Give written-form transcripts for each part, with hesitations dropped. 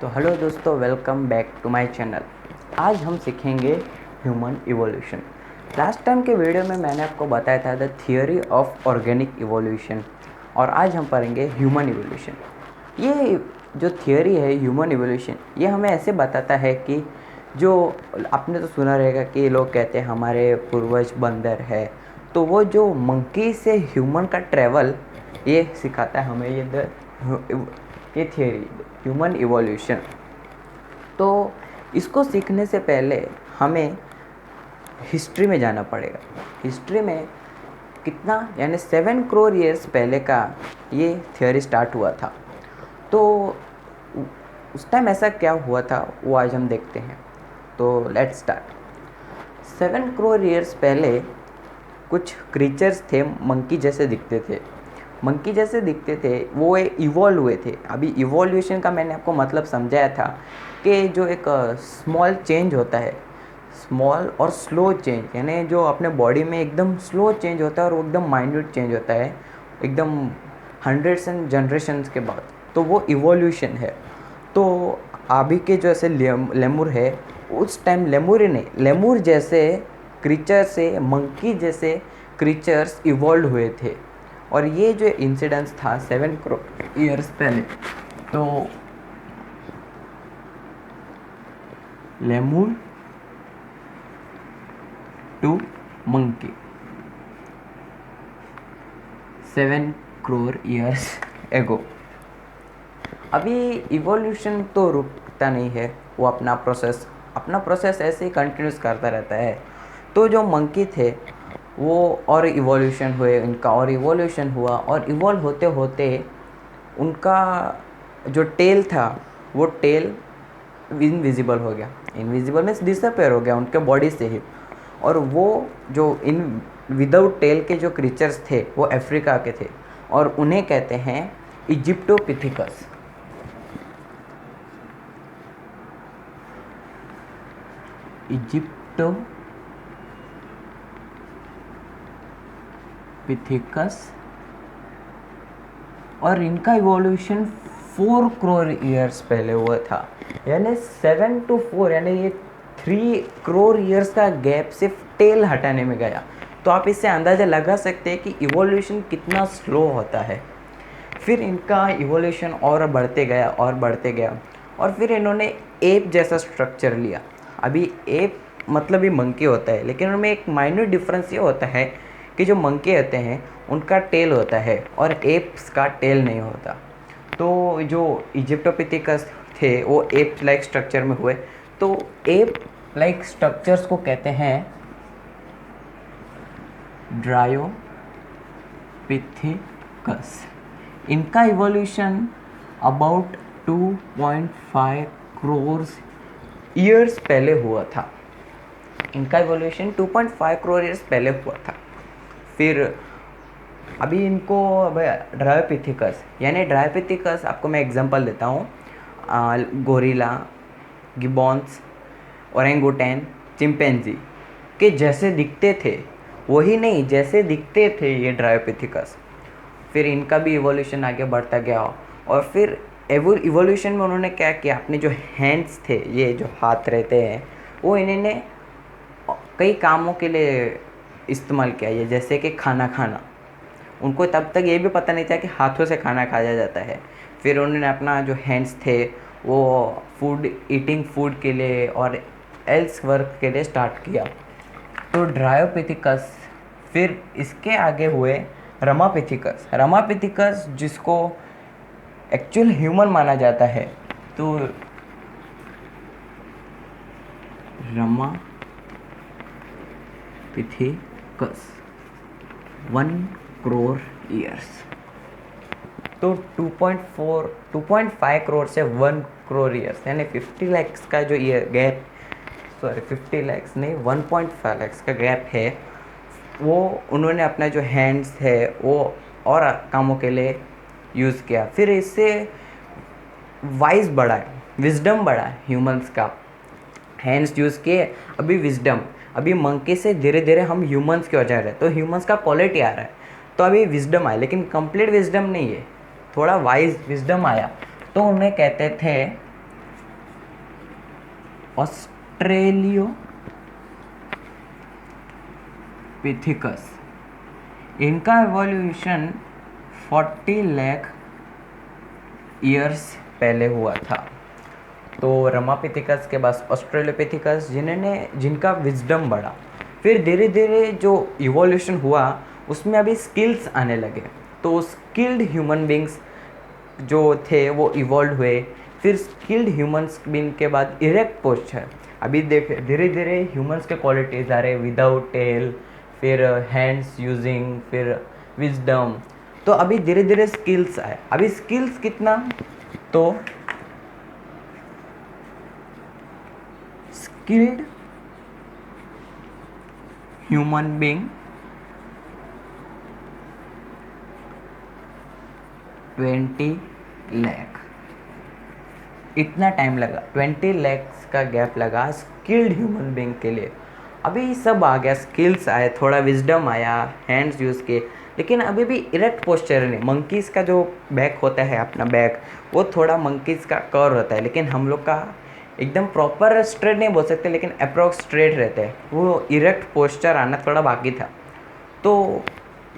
तो हेलो दोस्तों, welcome back to my channel. आज हम सीखेंगे ह्यूमन इवोल्यूशन। लास्ट टाइम के वीडियो में मैंने आपको बताया था the theory of organic evolution, और आज हम पढ़ेंगे ह्यूमन इवोल्यूशन। ये जो थियोरी है ह्यूमन इवोल्यूशन, ये हमें ऐसे बताता है कि जो आपने तो सुना रहेगा कि लोग कहते हैं हमारे पूर्वज बंदर है, तो वो जो मंकी से ह्यूमन का ट्रैवल ये सिखाता है हमें ये थियोरी ह्यूमन इवोल्यूशन। तो इसको सीखने से पहले हमें हिस्ट्री में जाना पड़ेगा। हिस्ट्री में कितना यानी 7 करोड़ ईयर्स पहले का ये थियोरी स्टार्ट हुआ था। तो उस टाइम ऐसा क्या हुआ था वो आज हम देखते हैं। तो लेट्स स्टार्ट। 7 करोड़ ईयर्स पहले कुछ क्रीचर्स थे, मंकी जैसे दिखते थे, वो इवॉल्व हुए थे। अभी इवोल्यूशन का मैंने आपको मतलब समझाया था कि जो एक स्मॉल चेंज होता है, स्मॉल और स्लो चेंज, यानी जो अपने बॉडी में एकदम स्लो चेंज होता है और वो एकदम माइन्यूट चेंज होता है एकदम हंड्रेड्स एंड जनरेशन्स के बाद, तो वो इवोल्यूशन है। तो अभी के जो ऐसे लेमुर है, उस टाइम लेमुर ही नहीं, लेमुर जैसे क्रीचर से मंकी जैसे क्रीचर्स इवॉल्व हुए थे। और ये जो इंसिडेंस था 7 करोड़ ईयर्स पहले, तो lemur to monkey 7 crore years ago. अभी इवोल्यूशन तो रुकता नहीं है, वो अपना प्रोसेस ऐसे ही कंटिन्यूस करता रहता है। तो जो मंकी थे वो और इवोल्यूशन हुए, इनका और इवोल्यूशन हुआ, और इवॉल्व होते होते उनका जो टेल था वो टेल इनविजिबल हो गया। इनविजिबल मीन्स डिसअपेयर हो गया उनके बॉडी से ही। और वो जो इन विदाउट टेल के जो क्रीचर्स थे वो अफ्रीका के थे, और उन्हें कहते हैं इजिप्टोपिथिकस। और इनका इवोल्यूशन 4 करोड़ ईयर्स पहले हुआ था। यानी 7 to 4 यानी ये 3 करोड़ ईयर्स का गैप सिर्फ टेल हटाने में गया। तो आप इससे अंदाज़ा लगा सकते हैं कि इवोल्यूशन कितना स्लो होता है। फिर इनका इवोल्यूशन और बढ़ते गया, और फिर इन्होंने एप जैसा स्ट्रक्चर लिया। अभी एप मतलब ही मंकी होता है, लेकिन उनमें एक माइन्यूट डिफरेंस ये होता है कि जो मंकी होते हैं उनका टेल होता है और एप्स का टेल नहीं होता। तो जो इजिप्टोपिथिकस थे वो एप लाइक स्ट्रक्चर में हुए। तो एप लाइक स्ट्रक्चर्स को कहते हैं ड्रायोपिथिकस। इनका इवोल्यूशन अबाउट 2.5 करोड़ ईयर्स पहले हुआ था। इनका इवोल्यूशन 2.5 करोड़ ईयर्स पहले हुआ था। फिर अभी इनको ड्रायोपिथिकस, यानी ड्रायोपिथिकस आपको मैं एग्जांपल देता हूँ। गोरिल्ला, गिबॉन्स, ओरेंगुटैन, चिंपैंजी के जैसे दिखते थे, वही नहीं जैसे दिखते थे ये ड्रायोपिथिकस। फिर इनका भी इवोल्यूशन आगे बढ़ता गया, और फिर इवोल्यूशन में उन्होंने क्या किया, अपने जो हैंड्स थे, ये जो हाथ रहते हैं, वो इन्होंने कई कामों के लिए इस्तेमाल किया। ये जैसे कि खाना खाना, उनको तब तक ये भी पता नहीं था कि हाथों से खाना खाया जाता है। फिर उन्होंने अपना जो हैंड्स थे वो ईटिंग फूड के लिए और एल्स वर्क के लिए स्टार्ट किया। तो ड्रायोपिथिकस। फिर इसके आगे हुए रमापिथिकस जिसको एक्चुअल ह्यूमन माना जाता है। तो रमापिथिकस 1 करोड़ ईयर्स। तो 2.5 करोड़ से 1 करोड़ ईयर्स, यानी 50 लाख का जो ईयर गैप, 50 लाख नहीं 1.5 लाख का गैप है, वो उन्होंने अपना जो हैंड्स है वो और कामों के लिए यूज़ किया। फिर इससे वाइज बढ़ा है, विजडम बढ़ा है ह्यूमंस का। हैंड्स यूज़ किए, अभी विजडम, अभी मंकी से धीरे धीरे हम ह्यूमंस की ओर जा रहे हैं, तो ह्यूमंस का क्वालिटी आ रहा है। तो अभी विजडम आया, लेकिन कंप्लीट विजडम नहीं है, थोड़ा वाइज विजडम आया। तो उन्हें कहते थे ऑस्ट्रेलियोपिथिकस, इनका एवोल्यूशन 40 लाख ईयर्स पहले हुआ था। तो रमापिथिकस के बाद ऑस्ट्रेलोपिथिकस, जिनका विजडम बढ़ा। फिर धीरे धीरे जो इवोल्यूशन हुआ उसमें अभी स्किल्स आने लगे, तो स्किल्ड ह्यूमन बींग्स जो थे वो इवॉल्व हुए। फिर स्किल्ड ह्यूमंस बीइंग के बाद इरेक्ट पोस्चर। अभी देखे धीरे धीरे ह्यूमंस के क्वालिटीज़ आ रहे, विदाउट टेल, फिर हैंड्स यूजिंग, फिर विजडम। तो अभी धीरे धीरे स्किल्स आए। अभी स्किल्स कितना, तो स्किल्ड ह्यूमन बीइंग 20 लाख, इतना टाइम लगा, 20 लैक्स का गैप लगा स्किल्ड ह्यूमन बीइंग के लिए। अभी सब आ गया, स्किल्स आए, थोड़ा विजडम आया, हैंड्स यूज़ किए, लेकिन अभी भी इरेक्ट पोस्चर नहीं। मंकीज़ का जो बैक होता है, अपना बैक, वो थोड़ा मंकीज़ का कर्व होता है, लेकिन हम लोग का एकदम प्रॉपर स्ट्रेट नहीं बोल सकते, लेकिन अप्रोक्स स्ट्रेट रहते हैं। वो इरेक्ट पोस्चर आना थोड़ा बाकी था। तो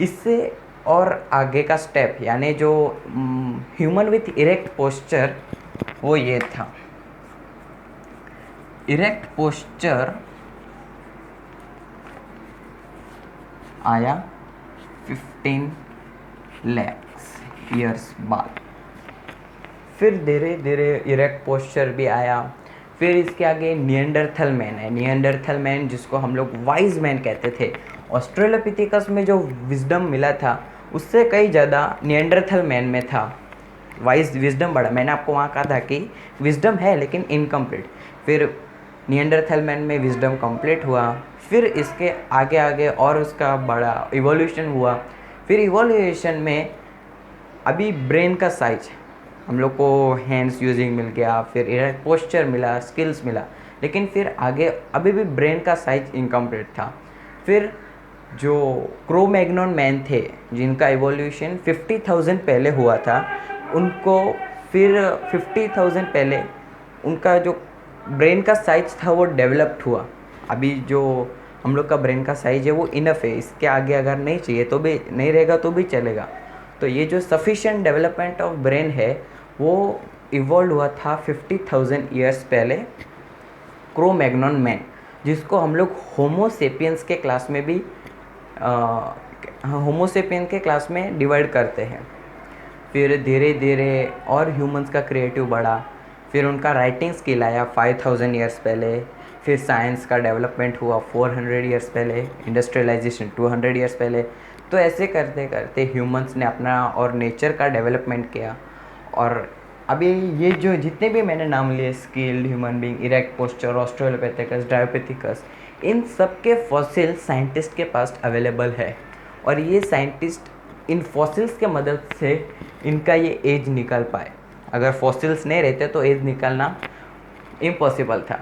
इससे और आगे का स्टेप, यानी जो ह्यूमन विथ इरेक्ट पोस्चर, वो ये था। इरेक्ट पोस्चर आया 15 लैक्स ईयर्स बाद। फिर धीरे धीरे इरेक्ट पोस्चर भी आया। फिर इसके आगे निएंडरथल मैन है। निएंडरथल मैन, जिसको हम लोग वाइज मैन कहते थे। ऑस्ट्रेलोपिथिकस में जो विजडम मिला था उससे कई ज़्यादा निएंडरथल मैन में था, वाइज विजडम बढ़ा। मैंने आपको वहाँ कहा था कि विजडम है लेकिन इनकम्प्लीट। फिर निएंडरथल मैन में विजडम कंप्लीट हुआ। फिर इसके आगे आगे और उसका बड़ा इवोल्यूशन हुआ। फिर इवोल्यूशन में अभी ब्रेन का साइज, हम लोग को हैंड्स यूजिंग मिल गया, फिर इरेक्ट पोस्चर मिला, स्किल्स मिला, लेकिन फिर आगे अभी भी ब्रेन का साइज इनकम्प्लीट था। फिर जो क्रो-मैग्नन मैन थे, जिनका इवोल्यूशन 50,000 पहले हुआ था, उनको फिर 50,000 पहले उनका जो ब्रेन का साइज था वो डेवलप्ड हुआ। अभी जो हम लोग का ब्रेन का साइज है वो इनफ है, इसके आगे अगर नहीं चाहिए तो भी नहीं रहेगा तो भी चलेगा। तो ये जो सफिशिएंट डेवलपमेंट ऑफ ब्रेन है वो इवॉल्व हुआ था 50,000 ईयर्स पहले, क्रो-मैग्नन मैन, जिसको हम लोग होमोसेपियंस के क्लास में भी होमोसेपियन के क्लास में डिवाइड करते हैं। फिर धीरे धीरे और ह्यूमंस का क्रिएटिव बढ़ा। फिर उनका राइटिंग स्किल आया 5,000 ईयर्स पहले। फिर साइंस का डेवलपमेंट हुआ 400 ईयर्स पहले, इंडस्ट्रियलाइजेशन 200 ईयर्स पहले। तो ऐसे करते करते ह्यूमंस ने अपना और नेचर का डेवलपमेंट किया। और अभी ये जो जितने भी मैंने नाम लिए, skilled human being, erect posture, Australopithecus, Dryopithecus, इन सब के फॉसिल साइंटिस्ट के पास अवेलेबल है। और ये साइंटिस्ट इन फॉसिल्स के मदद से इनका ये एज निकाल पाए। अगर फॉसिल्स नहीं रहते तो एज निकालना इम्पॉसिबल था।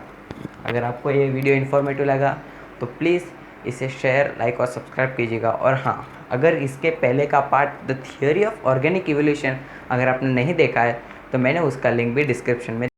अगर आपको ये वीडियो इन्फॉर्मेटिव लगा तो प्लीज़ इसे शेयर, लाइक और सब्सक्राइब कीजिएगा। और हाँ, अगर इसके पहले का part the theory of organic evolution अगर आपने नहीं देखा है तो मैंने उसका लिंक भी डिस्क्रिप्शन में